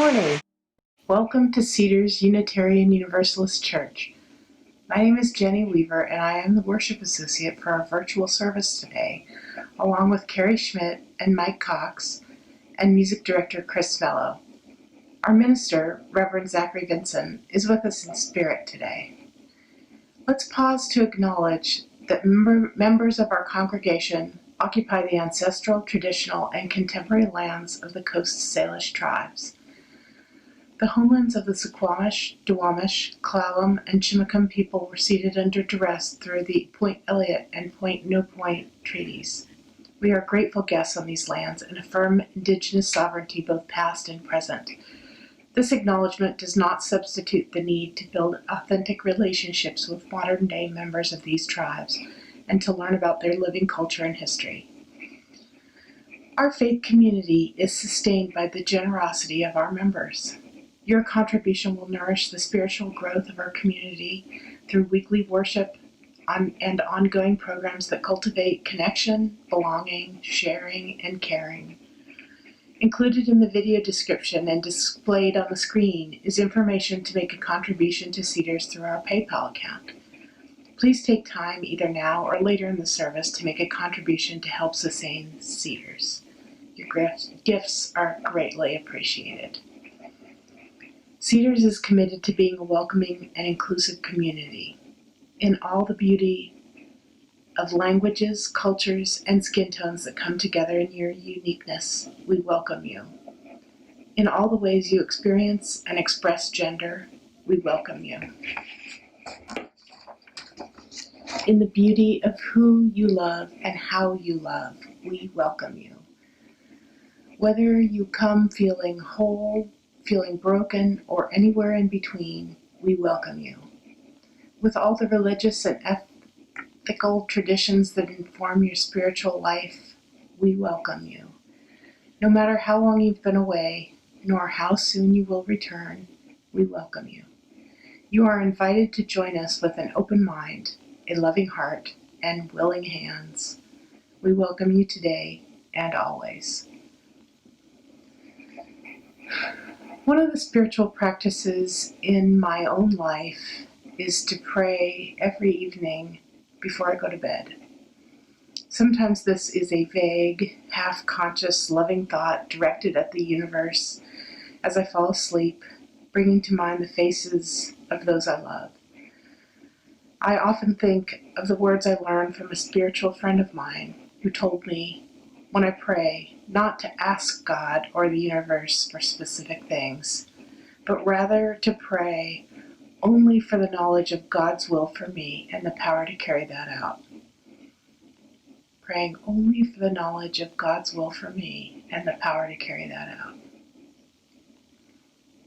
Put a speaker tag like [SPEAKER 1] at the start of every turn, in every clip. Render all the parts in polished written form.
[SPEAKER 1] morning. Welcome to Cedar's Unitarian Universalist Church. My name is Jenny Weaver, and I am the worship associate for our virtual service today, along with Carrie Schmidt and Mike Cox and music director Chris Mello. Our minister, Reverend Zachary Vinson, is with us in spirit today. Let's pause to acknowledge that members of our congregation occupy the ancestral, traditional, and contemporary lands of the Coast Salish tribes. The homelands of the Suquamish, Duwamish, Clallam, and Chimacum people were ceded under duress through the Point Elliott and Point No Point treaties. We are grateful guests on these lands and affirm Indigenous sovereignty both past and present. This acknowledgement does not substitute the need to build authentic relationships with modern-day members of these tribes and to learn about their living culture and history. Our faith community is sustained by the generosity of our members. Your contribution will nourish the spiritual growth of our community through weekly worship and ongoing programs that cultivate connection, belonging, sharing, and caring. Included in the video description and displayed on the screen is information to make a contribution to Cedars through our PayPal account. Please take time either now or later in the service to make a contribution to help sustain Cedars. Your gifts are greatly appreciated. Cedars is committed to being a welcoming and inclusive community. In all the beauty of languages, cultures, and skin tones that come together in your uniqueness, we welcome you. In all the ways you experience and express gender, we welcome you. In the beauty of who you love and how you love, we welcome you. Whether you come feeling whole, feeling broken, or anywhere in between, we welcome you. With all the religious and ethical traditions that inform your spiritual life, we welcome you. No matter how long you've been away, nor how soon you will return, we welcome you. You are invited to join us with an open mind, a loving heart, and willing hands. We welcome you today and always. One of the spiritual practices in my own life is to pray every evening before I go to bed. Sometimes this is a vague, half-conscious, loving thought directed at the universe as I fall asleep, bringing to mind the faces of those I love. I often think of the words I learned from a spiritual friend of mine who told me, when I pray, not to ask God or the universe for specific things, but rather to pray only for the knowledge of God's will for me and the power to carry that out. Praying only for the knowledge of God's will for me and the power to carry that out.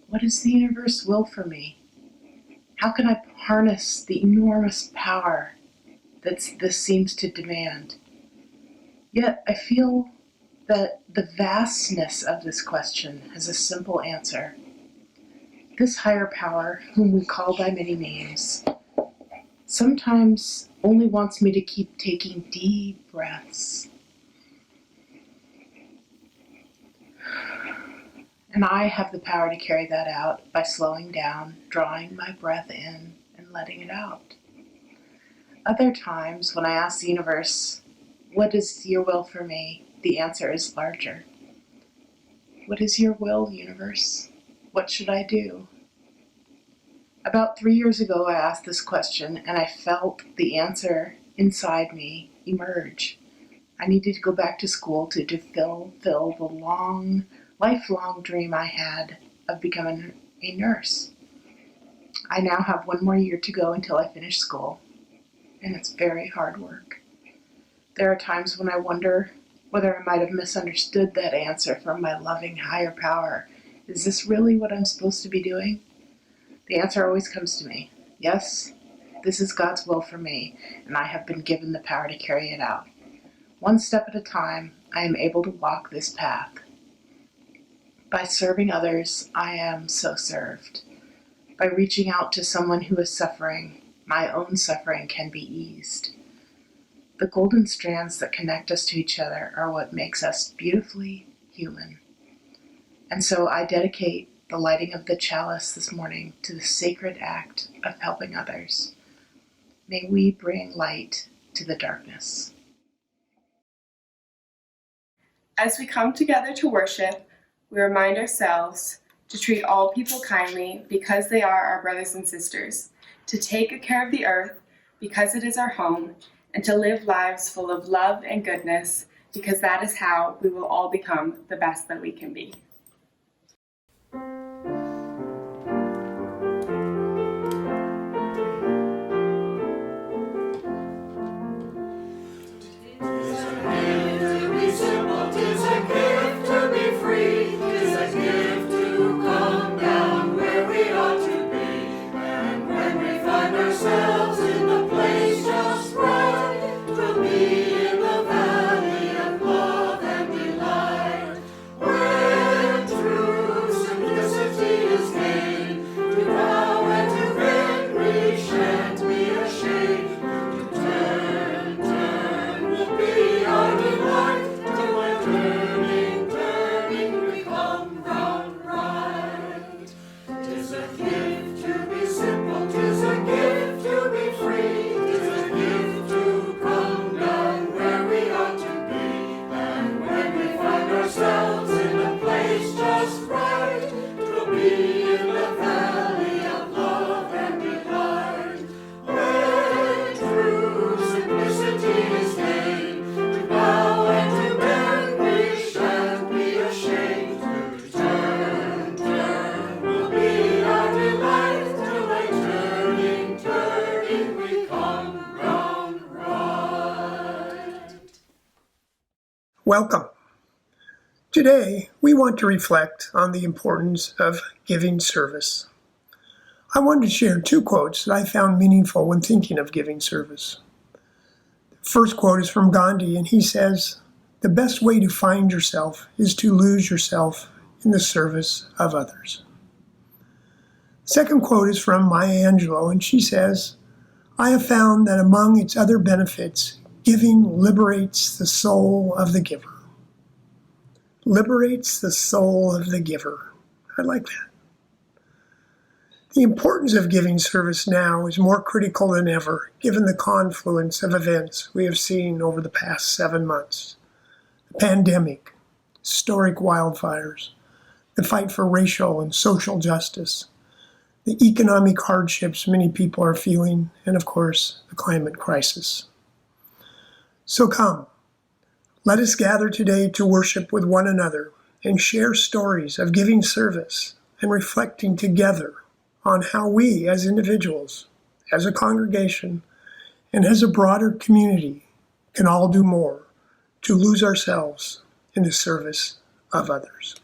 [SPEAKER 1] What does the universe will for me? How can I harness the enormous power that this seems to demand? Yet I feel that the vastness of this question has a simple answer. This higher power, whom we call by many names, sometimes only wants me to keep taking deep breaths. And I have the power to carry that out by slowing down, drawing my breath in, and letting it out. Other times, when I ask the universe, what is your will for me? The answer is larger. What is your will, universe? What should I do? About 3 years ago, I asked this question, and I felt the answer inside me emerge. I needed to go back to school to fulfill the lifelong dream I had of becoming a nurse. I now have 1 more year to go until I finish school, and it's very hard work. There are times when I wonder whether I might have misunderstood that answer from my loving higher power. Is this really what I'm supposed to be doing? The answer always comes to me. Yes, this is God's will for me, and I have been given the power to carry it out. One step at a time, I am able to walk this path. By serving others, I am so served. By reaching out to someone who is suffering, my own suffering can be eased. The golden strands that connect us to each other are what makes us beautifully human. And so I dedicate the lighting of the chalice this morning to the sacred act of helping others. May we bring light to the darkness.
[SPEAKER 2] As we come together to worship, we remind ourselves to treat all people kindly because they are our brothers and sisters, to take good care of the earth because it is our home, and to live lives full of love and goodness because that is how we will all become the best that we can be.
[SPEAKER 3] Welcome. Today, we want to reflect on the importance of giving service. I wanted to share two quotes that I found meaningful when thinking of giving service. The first quote is from Gandhi, and he says, "The best way to find yourself is to lose yourself in the service of others." The second quote is from Maya Angelou, and she says, "I have found that among its other benefits, giving liberates the soul of the giver." Liberates the soul of the giver. I like that. The importance of giving service now is more critical than ever, given the confluence of events we have seen over the past 7 months. The pandemic, historic wildfires, the fight for racial and social justice, the economic hardships many people are feeling, and of course, the climate crisis. So come, let us gather today to worship with one another and share stories of giving service and reflecting together on how we as individuals, as a congregation, and as a broader community can all do more to lose ourselves in the service of others.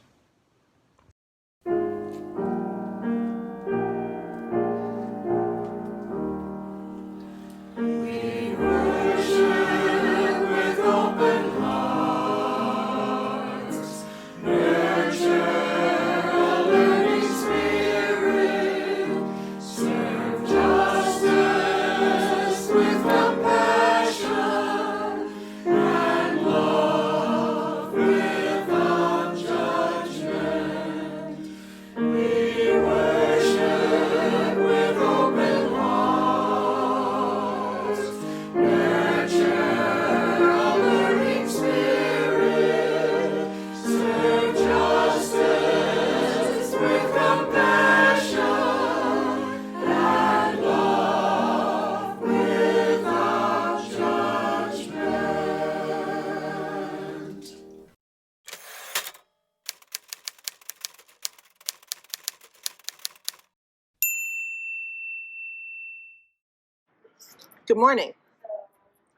[SPEAKER 4] Good morning.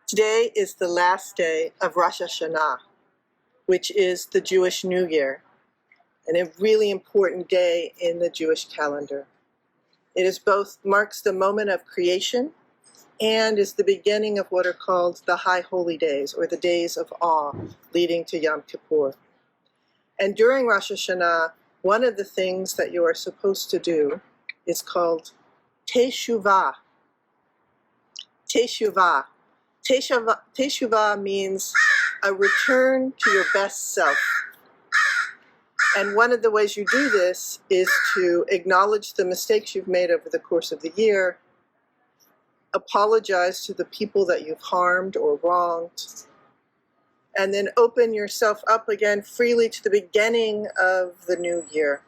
[SPEAKER 4] Today is the last day of Rosh Hashanah, which is the Jewish New Year, and a really important day in the Jewish calendar. It is both marks the moment of creation and is the beginning of what are called the High Holy Days, or the Days of Awe, leading to Yom Kippur. And during Rosh Hashanah, one of the things that you are supposed to do is called Teshuvah. Teshuvah. Teshuvah means a return to your best self. And one of the ways you do this is to acknowledge the mistakes you've made over the course of the year, apologize to the people that you've harmed or wronged, and then open yourself up again freely to the beginning of the new year.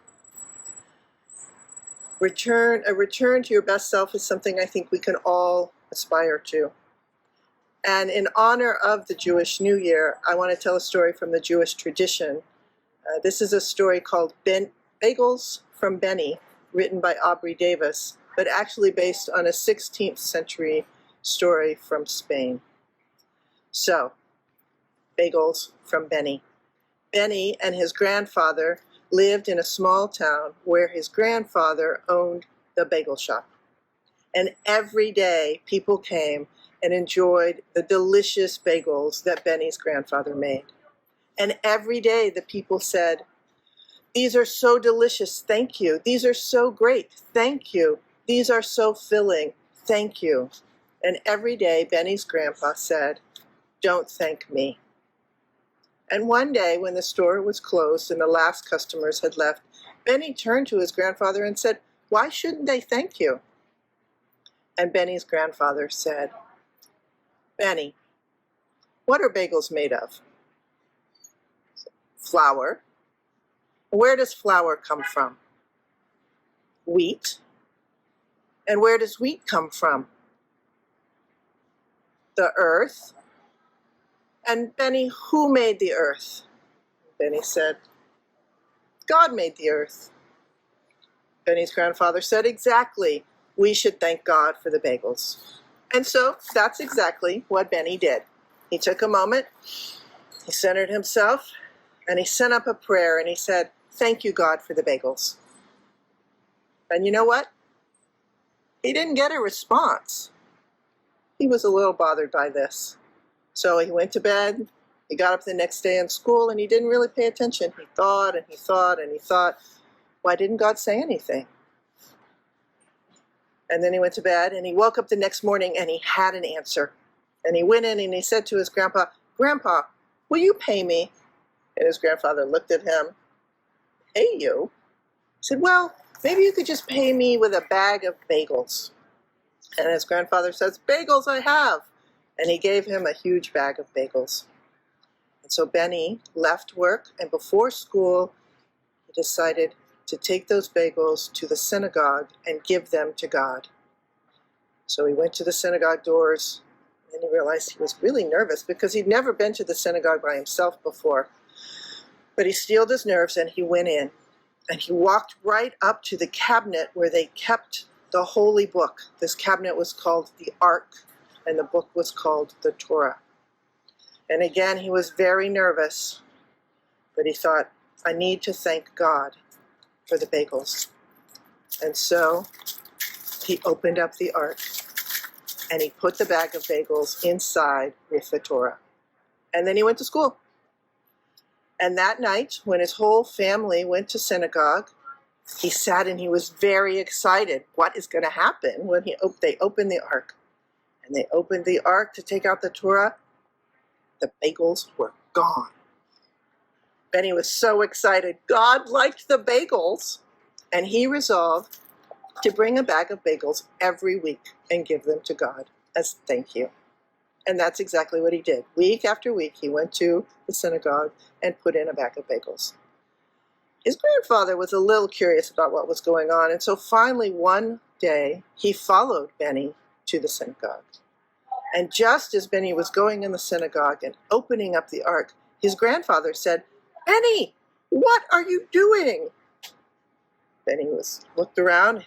[SPEAKER 4] A return to your best self is something I think we can all aspire to. And in honor of the Jewish New Year, I want to tell a story from the Jewish tradition. This is a story called Bagels from Benny, written by Aubrey Davis, but actually based on a 16th century story from Spain. So, Bagels from Benny. Benny and his grandfather lived in a small town where his grandfather owned the bagel shop. And every day people came and enjoyed the delicious bagels that Benny's grandfather made. And every day the people said, "These are so delicious, thank you. These are so great, thank you. These are so filling, thank you." And every day Benny's grandpa said, "Don't thank me." And one day when the store was closed and the last customers had left, Benny turned to his grandfather and said, "Why shouldn't they thank you?" And Benny's grandfather said, "Benny, what are bagels made of?" "Flour." "Where does flour come from?" "Wheat." "And where does wheat come from?" "The earth." "And Benny, who made the earth?" Benny said, "God made the earth." Benny's grandfather said, "Exactly. We should thank God for the bagels." And so that's exactly what Benny did. He took a moment, he centered himself, and he sent up a prayer, and he said, "Thank you, God, for the bagels." And you know what? He didn't get a response. He was a little bothered by this. So he went to bed, he got up the next day in school, and he didn't really pay attention. He thought and he thought and he thought, why didn't God say anything? And then he went to bed, and he woke up the next morning, and he had an answer. And he went in, and he said to his grandpa, "Grandpa, will you pay me?" And his grandfather looked at him. "Pay you?" He said, "Well, maybe you could just pay me with a bag of bagels." And his grandfather says, "Bagels I have." And he gave him a huge bag of bagels. And so Benny left work, and before school, he decided to take those bagels to the synagogue and give them to God. So he went to the synagogue doors, and he realized he was really nervous because he'd never been to the synagogue by himself before. But he steeled his nerves, and he went in, and he walked right up to the cabinet where they kept the holy book. This cabinet was called the Ark, and the book was called the Torah. And again, he was very nervous, but he thought, I need to thank God for the bagels. And so he opened up the Ark, and he put the bag of bagels inside with the Torah. And then he went to school. And that night, when his whole family went to synagogue, he sat and he was very excited. What is going to happen when they opened the Ark? And they opened the Ark to take out the Torah. The bagels were gone. Benny was so excited. God liked the bagels. And he resolved to bring a bag of bagels every week and give them to God as thank you. And that's exactly what he did. Week after week, he went to the synagogue and put in a bag of bagels. His grandfather was a little curious about what was going on, and so finally one day, he followed Benny to the synagogue. And just as Benny was going in the synagogue and opening up the Ark, his grandfather said, "Benny, what are you doing?" Benny looked around.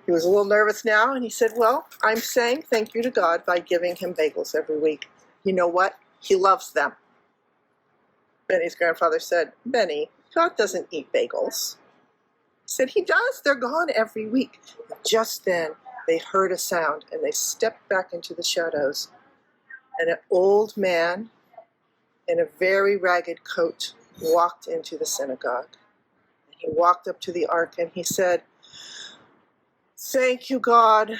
[SPEAKER 4] He was a little nervous now, and he said, "Well, I'm saying thank you to God by giving him bagels every week. You know what? He loves them." Benny's grandfather said, "Benny, God doesn't eat bagels." He said, "He does. They're gone every week." And just then, they heard a sound, and they stepped back into the shadows. And an old man in a very ragged coat walked into the synagogue. And he walked up to the Ark, and he said, "Thank you, God.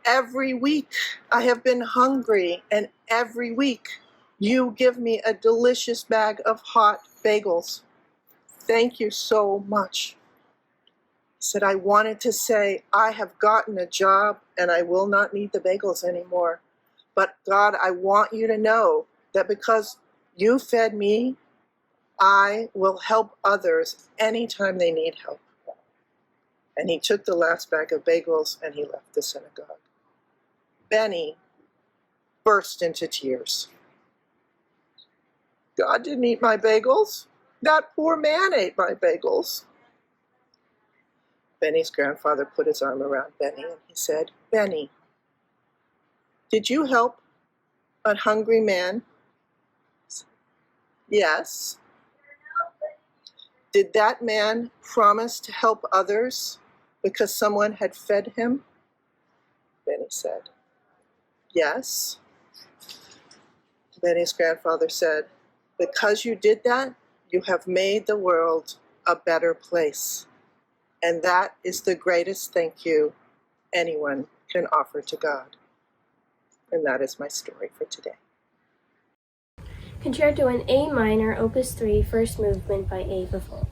[SPEAKER 4] Every week I have been hungry, and every week you give me a delicious bag of hot bagels. thank you so much. He said, I wanted to say, I have gotten a job and I will not need the bagels anymore. But God, I want you to know that because you fed me, I will help others anytime they need help. And he took the last bag of bagels and he left the synagogue. Benny burst into tears. God didn't eat my bagels. That poor man ate my bagels. Benny's grandfather put his arm around Benny and he said, Benny, did you help a hungry man? Yes. Did that man promise to help others because someone had fed him? Benny said, yes. Benny's grandfather said, because you did that, you have made the world a better place. And that is the greatest thank you anyone can offer to God. And that is my story for today.
[SPEAKER 5] Concerto in A minor, Opus 3, first movement by Ava Volk.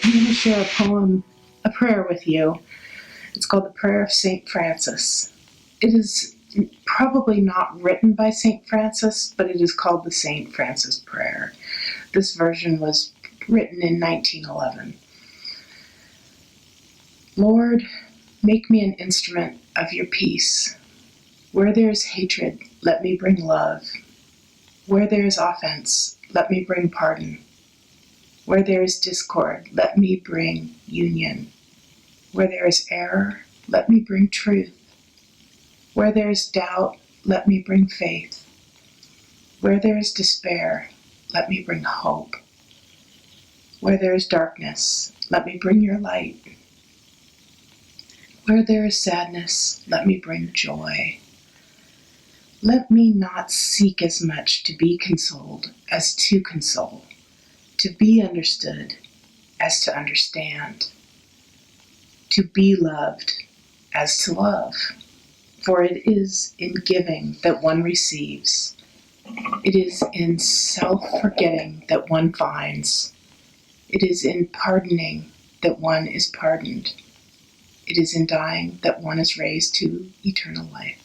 [SPEAKER 1] I'm going to share a poem, a prayer with you. It's called the Prayer of St. Francis. It is probably not written by St. Francis, but it is called the St. Francis Prayer. This version was written in 1911. Lord, make me an instrument of your peace. Where there is hatred, let me bring love. Where there is offense, let me bring pardon. Where there is discord, let me bring union. Where there is error, let me bring truth. Where there is doubt, let me bring faith. Where there is despair, let me bring hope. Where there is darkness, let me bring your light. Where there is sadness, let me bring joy. Let me not seek as much to be consoled as to console, to be understood as to understand, to be loved as to love. For it is in giving that one receives. It is in self-forgetting that one finds. It is in pardoning that one is pardoned. It is in dying that one is raised to eternal life.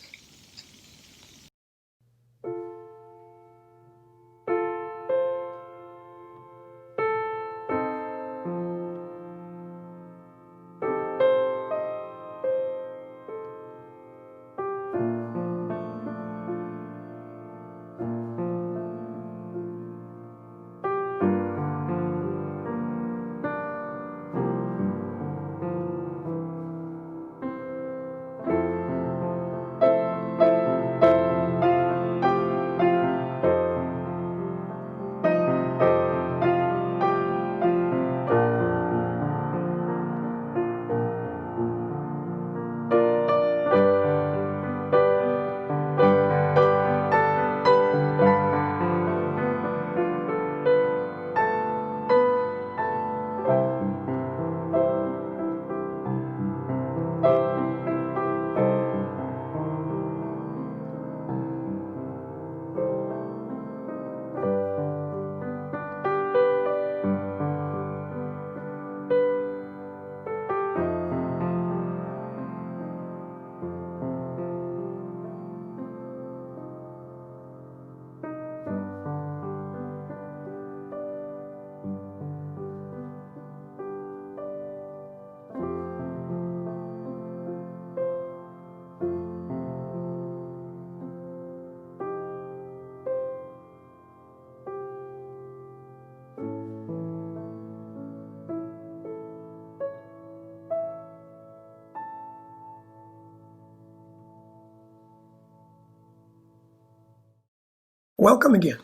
[SPEAKER 3] Welcome again.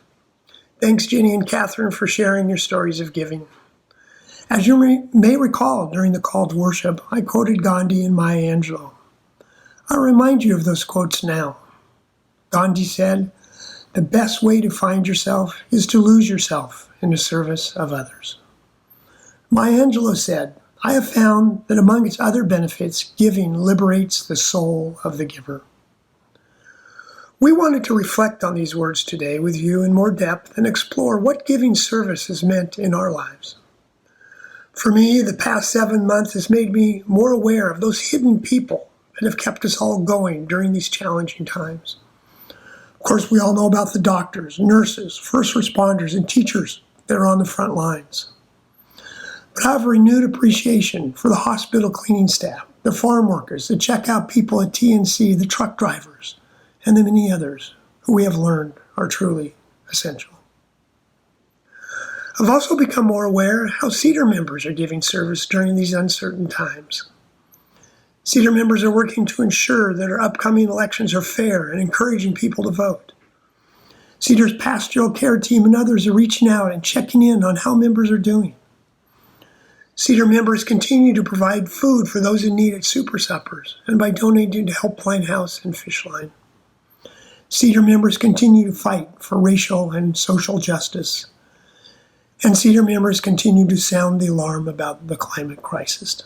[SPEAKER 3] Thanks, Jenny and Catherine, for sharing your stories of giving. As you may recall, during the call to worship, I quoted Gandhi and Maya Angelou. I'll remind you of those quotes now. Gandhi said, "The best way to find yourself is to lose yourself in the service of others." Maya Angelou said, "I have found that among its other benefits, giving liberates the soul of the giver." We wanted to reflect on these words today with you in more depth and explore what giving service has meant in our lives. For me, the past 7 months has made me more aware of those hidden people that have kept us all going during these challenging times. Of course, we all know about the doctors, nurses, first responders, and teachers that are on the front lines. But I have a renewed appreciation for the hospital cleaning staff, the farm workers, the checkout people at TNC, the truck drivers, and the many others who we have learned are truly essential. I've also become more aware how Cedar members are giving service during these uncertain times. Cedar members are working to ensure that our upcoming elections are fair and encouraging people to vote. Cedar's pastoral care team and others are reaching out and checking in on how members are doing. Cedar members continue to provide food for those in need at Super Suppers and by donating to Helpline House and Fishline. Cedar members continue to fight for racial and social justice. And Cedar members continue to sound the alarm about the climate crisis.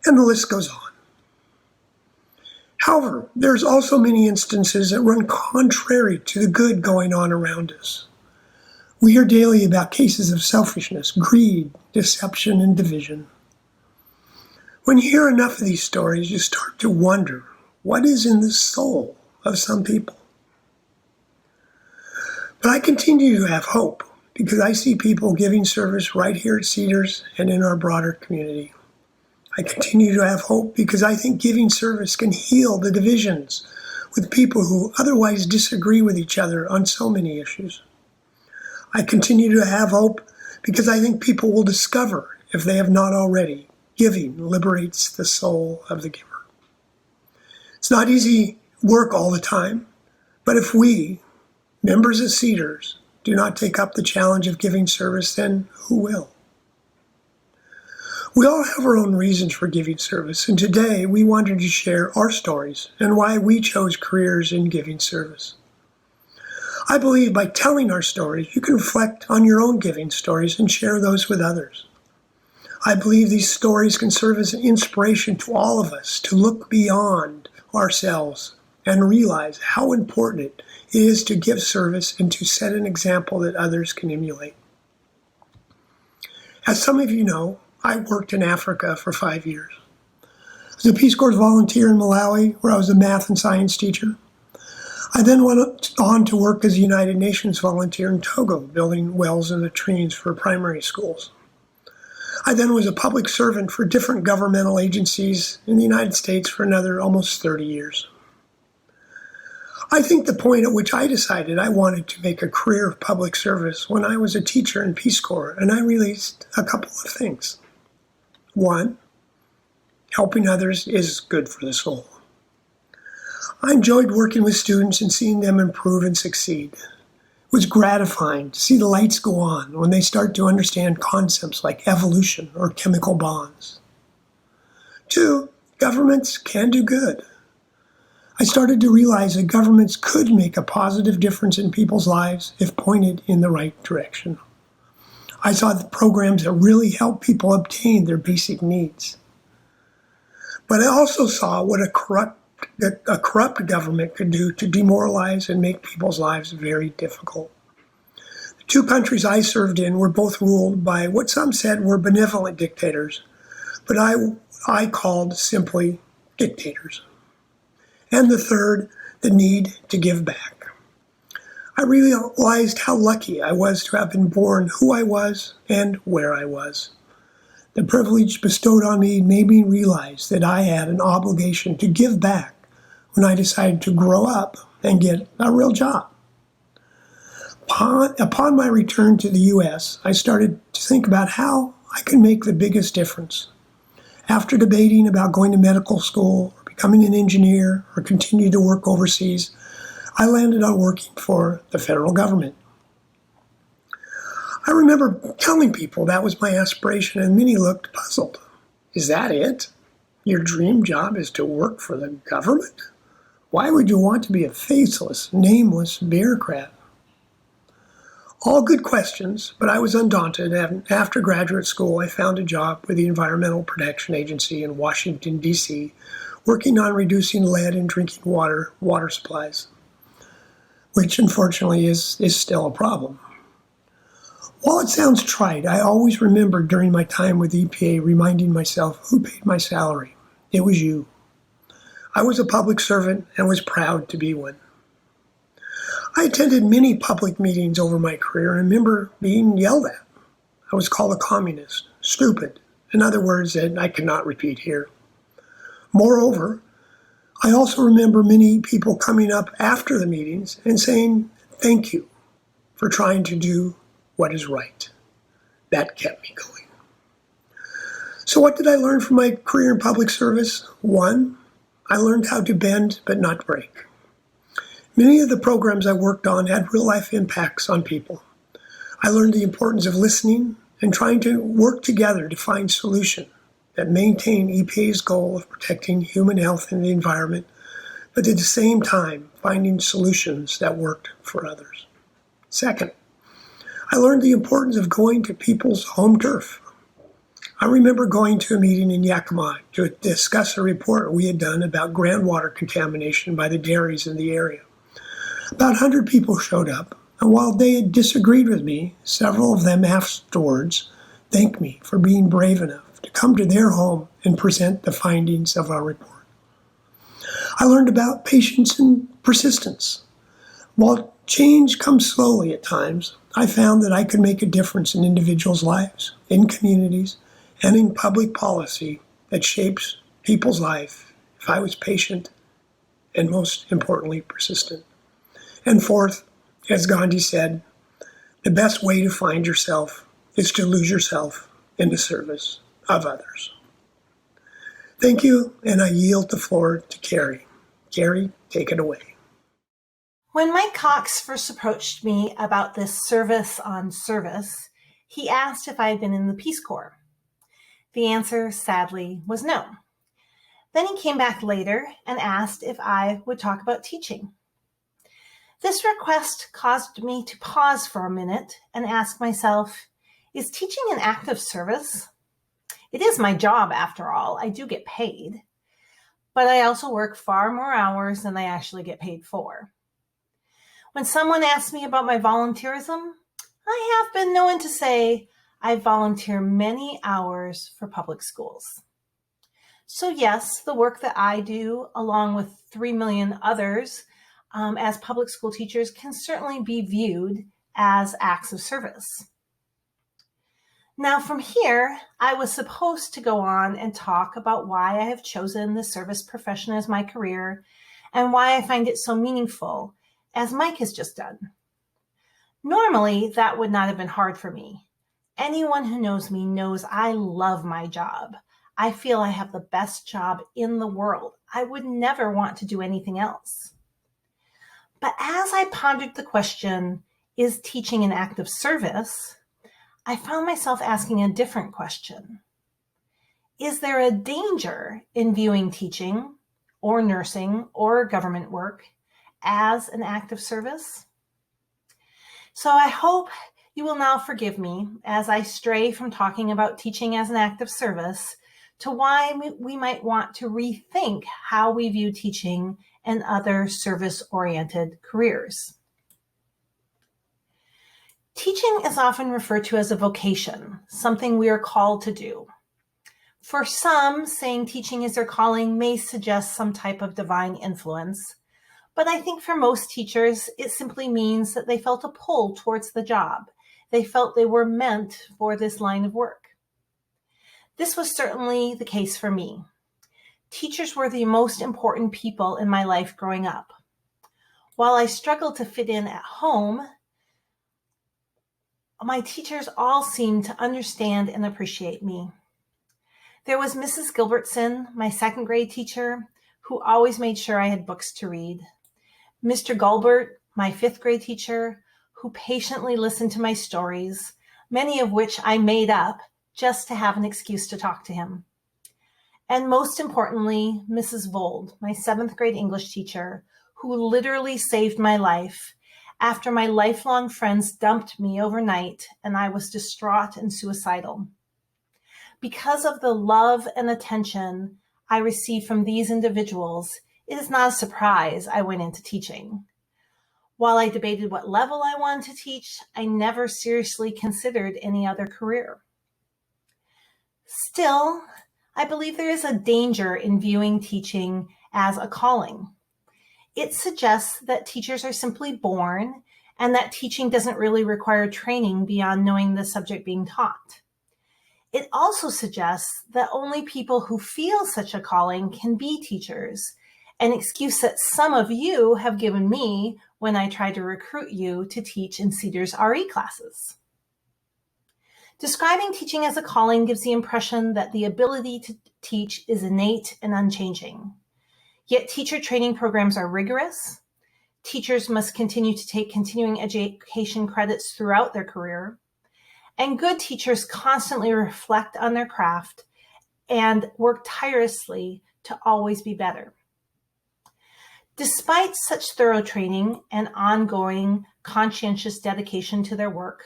[SPEAKER 3] And the list goes on. However, there's also many instances that run contrary to the good going on around us. We hear daily about cases of selfishness, greed, deception, and division. When you hear enough of these stories, you start to wonder what is in the soul of some people. But I continue to have hope because I see people giving service right here at Cedars and in our broader community. I continue to have hope because I think giving service can heal the divisions with people who otherwise disagree with each other on so many issues. I continue to have hope because I think people will discover, if they have not already, giving liberates the soul of the giver. It's not easy work all the time, but if we, members of Cedars, do not take up the challenge of giving service, then who will? We all have our own reasons for giving service, and today we wanted to share our stories and why we chose careers in giving service. I believe by telling our stories, you can reflect on your own giving stories and share those with others. I believe these stories can serve as an inspiration to all of us to look beyond ourselves and realize how important it is to give service and to set an example that others can emulate. As some of you know, I worked in Africa for 5 years. I was a Peace Corps volunteer in Malawi, where I was a math and science teacher. I then went on to work as a United Nations volunteer in Togo, building wells and latrines for primary schools. I then was a public servant for different governmental agencies in the United States for another almost 30 years. I think the point at which I decided I wanted to make a career of public service when I was a teacher in Peace Corps, and I realized a couple of things. One, helping others is good for the soul. I enjoyed working with students and seeing them improve and succeed. It was gratifying to see the lights go on when they start to understand concepts like evolution or chemical bonds. Two, governments can do good. I started to realize that governments could make a positive difference in people's lives if pointed in the right direction. I saw the programs that really help people obtain their basic needs. But I also saw what a corrupt government could do to demoralize and make people's lives very difficult. The two countries I served in were both ruled by what some said were benevolent dictators, but I called simply dictators. And the third, the need to give back. I realized how lucky I was to have been born who I was and where I was. The privilege bestowed on me made me realize that I had an obligation to give back when I decided to grow up and get a real job. Upon my return to the U.S., I started to think about how I could make the biggest difference. After debating about going to medical school, or becoming an engineer, or continue to work overseas, I landed on working for the federal government. I remember telling people that was my aspiration, and many looked puzzled. Is that it? Your dream job is to work for the government? Why would you want to be a faceless, nameless bureaucrat? All good questions, but I was undaunted, and after graduate school, I found a job with the Environmental Protection Agency in Washington, D.C., working on reducing lead in drinking water supplies, which unfortunately is still a problem. While it sounds trite, I always remember during my time with EPA reminding myself who paid my salary. It was you. I was a public servant and was proud to be one. I attended many public meetings over my career and remember being yelled at. I was called a communist, stupid, in other words that I cannot repeat here. Moreover, I also remember many people coming up after the meetings and saying, thank you for trying to do what is right. That kept me going. So what did I learn from my career in public service? One, I learned how to bend but not break. Many of the programs I worked on had real-life impacts on people. I learned the importance of listening and trying to work together to find solutions that maintain EPA's goal of protecting human health and the environment, but at the same time finding solutions that worked for others. Second, I learned the importance of going to people's home turf. I remember going to a meeting in Yakima to discuss a report we had done about groundwater contamination by the dairies in the area. About 100 people showed up, and while they had disagreed with me, several of them afterwards thanked me for being brave enough to come to their home and present the findings of our report. I learned about patience and persistence. While Change comes slowly at times. I found that I could make a difference in individuals' lives, in communities, and in public policy that shapes people's life if I was patient and, most importantly, persistent. And fourth, as Gandhi said, the best way to find yourself is to lose yourself in the service of others. Thank you, and I yield the floor to Carrie. Carrie, take it away.
[SPEAKER 6] When Mike Cox first approached me about this service on service, he asked if I had been in the Peace Corps. The answer, sadly, was no. Then he came back later and asked if I would talk about teaching. This request caused me to pause for a minute and ask myself, is teaching an act of service? It is my job, after all. I do get paid. But I also work far more hours than I actually get paid for. When someone asks me about my volunteerism, I have been known to say I volunteer many hours for public schools. So yes, the work that I do, along with 3 million others, as public school teachers can certainly be viewed as acts of service. Now from here, I was supposed to go on and talk about why I have chosen the service profession as my career and why I find it so meaningful, as Mike has just done. Normally, that would not have been hard for me. Anyone who knows me knows I love my job. I feel I have the best job in the world. I would never want to do anything else. But as I pondered the question, is teaching an act of service? I found myself asking a different question. Is there a danger in viewing teaching or nursing or government work as an act of service? So I hope you will now forgive me as I stray from talking about teaching as an act of service to why we might want to rethink how we view teaching and other service-oriented careers. Teaching is often referred to as a vocation, something we are called to do. For some, saying teaching is their calling may suggest some type of divine influence, but I think for most teachers, it simply means that they felt a pull towards the job. They felt they were meant for this line of work. This was certainly the case for me. Teachers were the most important people in my life growing up. While I struggled to fit in at home, my teachers all seemed to understand and appreciate me. There was Mrs. Gilbertson, my second grade teacher, who always made sure I had books to read. Mr. Gulbert, my fifth grade teacher, who patiently listened to my stories, many of which I made up just to have an excuse to talk to him. And most importantly, Mrs. Vold, my seventh grade English teacher, who literally saved my life after my lifelong friends dumped me overnight and I was distraught and suicidal. Because of the love and attention I received from these individuals, it is not a surprise I went into teaching. While I debated what level I wanted to teach, I never seriously considered any other career. Still, I believe there is a danger in viewing teaching as a calling. It suggests that teachers are simply born and that teaching doesn't really require training beyond knowing the subject being taught. It also suggests that only people who feel such a calling can be teachers, an excuse that some of you have given me when I tried to recruit you to teach in Cedar's RE classes. Describing teaching as a calling gives the impression that the ability to teach is innate and unchanging. Yet teacher training programs are rigorous. Teachers must continue to take continuing education credits throughout their career. And good teachers constantly reflect on their craft and work tirelessly to always be better. Despite such thorough training and ongoing conscientious dedication to their work,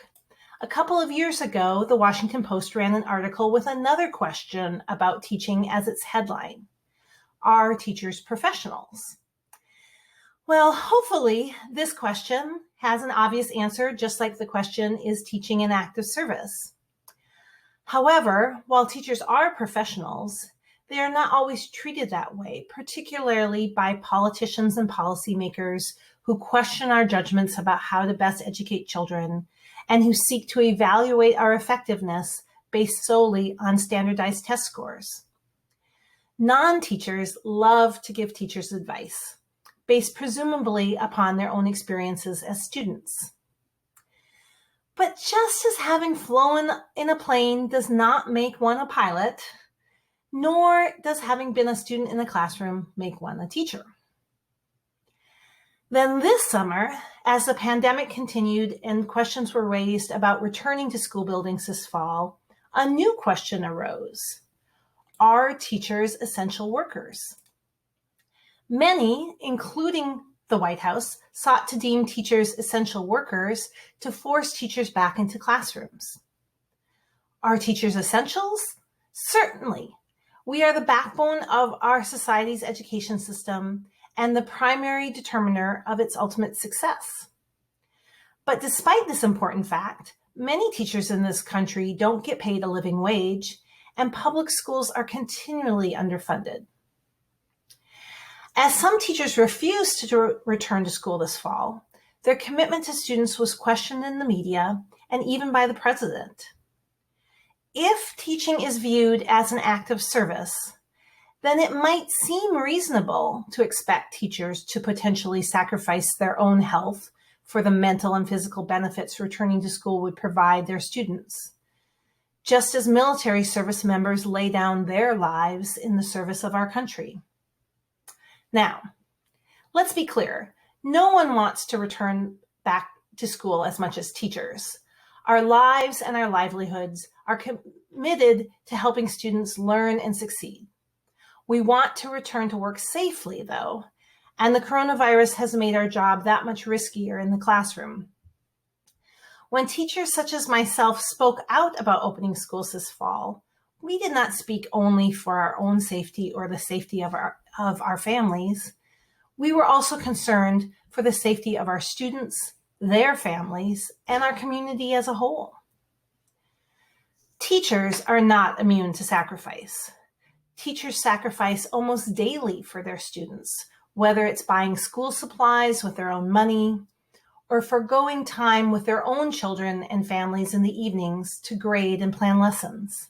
[SPEAKER 6] a couple of years ago, the Washington Post ran an article with another question about teaching as its headline: Are teachers professionals? Well, hopefully this question has an obvious answer, just like the question, is teaching an act of service? However, while teachers are professionals, they are not always treated that way, particularly by politicians and policymakers who question our judgments about how to best educate children, and who seek to evaluate our effectiveness based solely on standardized test scores. Non-teachers love to give teachers advice, based presumably upon their own experiences as students. But just as having flown in a plane does not make one a pilot, nor does having been a student in a classroom make one a teacher. Then this summer, as the pandemic continued and questions were raised about returning to school buildings this fall, a new question arose. Are teachers essential workers? Many, including the White House, sought to deem teachers essential workers to force teachers back into classrooms. Are teachers essentials? Certainly. We are the backbone of our society's education system and the primary determiner of its ultimate success. But despite this important fact, many teachers in this country don't get paid a living wage, and public schools are continually underfunded. As some teachers refused to return to school this fall, their commitment to students was questioned in the media and even by the president. If teaching is viewed as an act of service, then it might seem reasonable to expect teachers to potentially sacrifice their own health for the mental and physical benefits returning to school would provide their students, just as military service members lay down their lives in the service of our country. Now, let's be clear. No one wants to return back to school as much as teachers. Our lives and our livelihoods are committed to helping students learn and succeed. We want to return to work safely, though, and the coronavirus has made our job that much riskier in the classroom. When teachers such as myself spoke out about opening schools this fall, we did not speak only for our own safety or the safety of our families. We were also concerned for the safety of our students, their families, and our community as a whole. Teachers are not immune to sacrifice. Teachers sacrifice almost daily for their students, whether it's buying school supplies with their own money or forgoing time with their own children and families in the evenings to grade and plan lessons.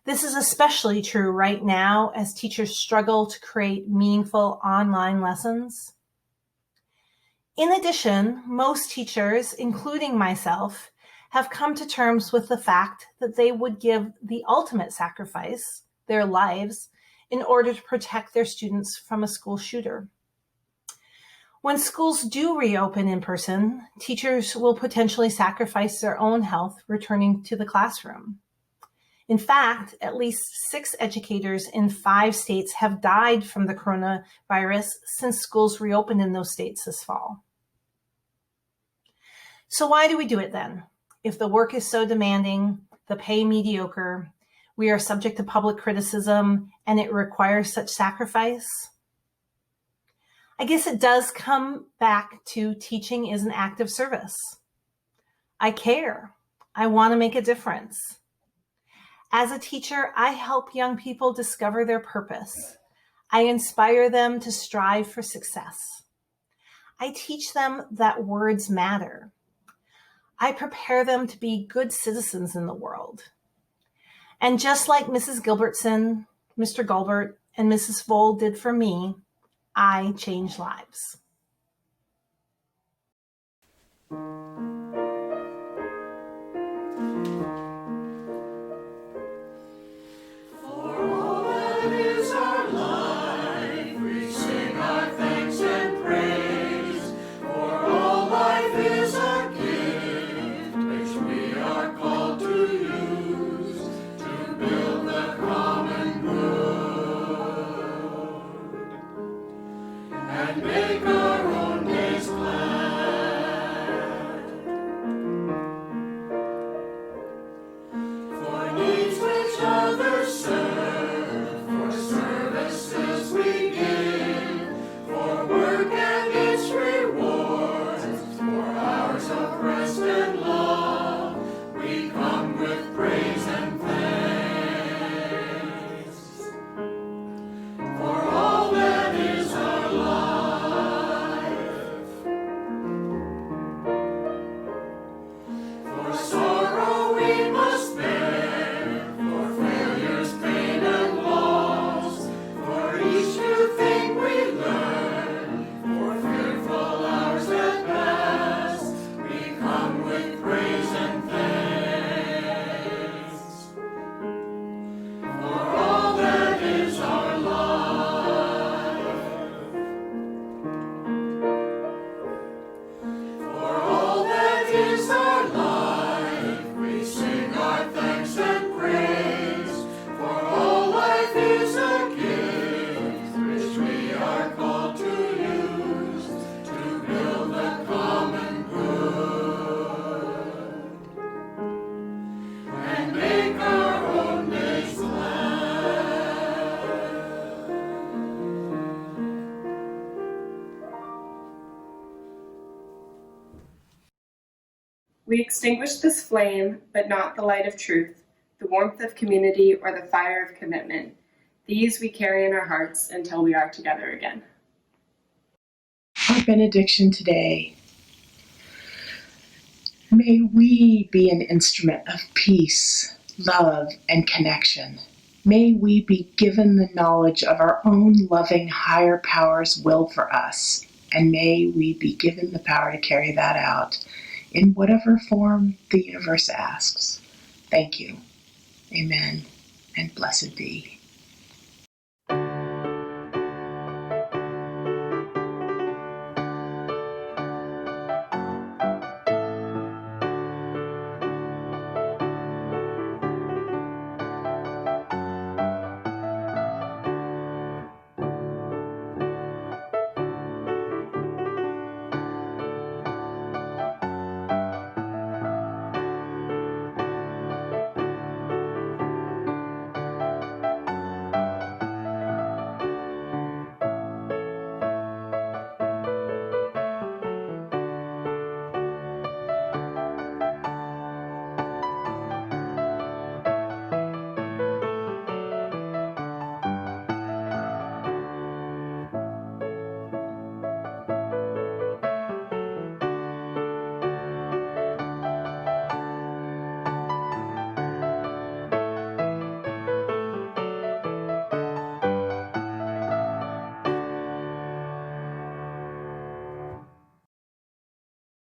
[SPEAKER 6] This is especially true right now as teachers struggle to create meaningful online lessons. In addition, most teachers, including myself, have come to terms with the fact that they would give the ultimate sacrifice, their lives, in order to protect their students from a school shooter. When schools do reopen in person, teachers will potentially sacrifice their own health returning to the classroom. In fact, at least 6 educators in 5 states have died from the coronavirus since schools reopened in those states this fall. So why do we do it then? If the work is so demanding, the pay mediocre, we are subject to public criticism, and it requires such sacrifice? I guess it does come back to teaching is an act of service. I care. I want to make a difference. As a teacher, I help young people discover their purpose. I inspire them to strive for success. I teach them that words matter. I prepare them to be good citizens in the world. And just like Mrs. Gilbertson, Mr. Gulbert, and Mrs. Vold did for me, I change lives.
[SPEAKER 7] Make
[SPEAKER 2] We extinguish this flame, but not the light of truth, the warmth of community, or the fire of commitment. These we carry in our hearts until we are together again.
[SPEAKER 1] Our benediction today. May we be an instrument of peace, love, and connection. May we be given the knowledge of our own loving higher power's will for us, and may we be given the power to carry that out in whatever form the universe asks. Thank you. Amen, and blessed be.